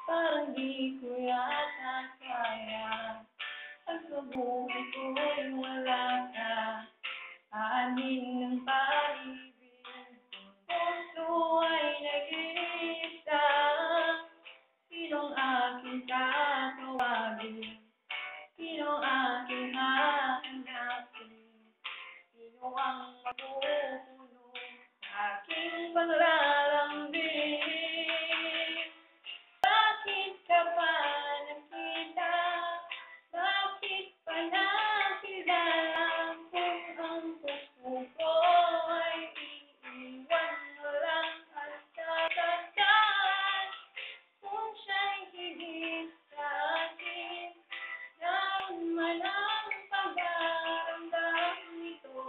Parang di ko yata kaya. Ang sa buhay ko'y wala ka. Anin ng paligid. Puso ay nag-iisa. Sinong aking tatawagin? Sinong aking hahanapin? Sino ang mapupuno sa aking paglalambing? Bakit ka pa nakita? Bakit pa nakilala? Kung ang puso ko ay iiwan mo lang at sasaktan. Kung siya'y higit sa akin, naroon man ang pag-aaramdam nito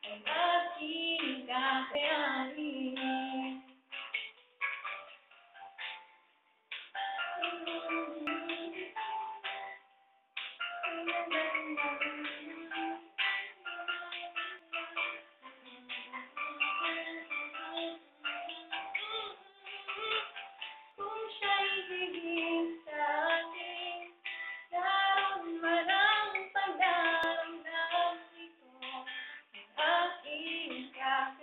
ay aking kakayanin. Kung siya'y higit sa akin, naroon man ang pag-aaramdam nito ay aking kakayanin.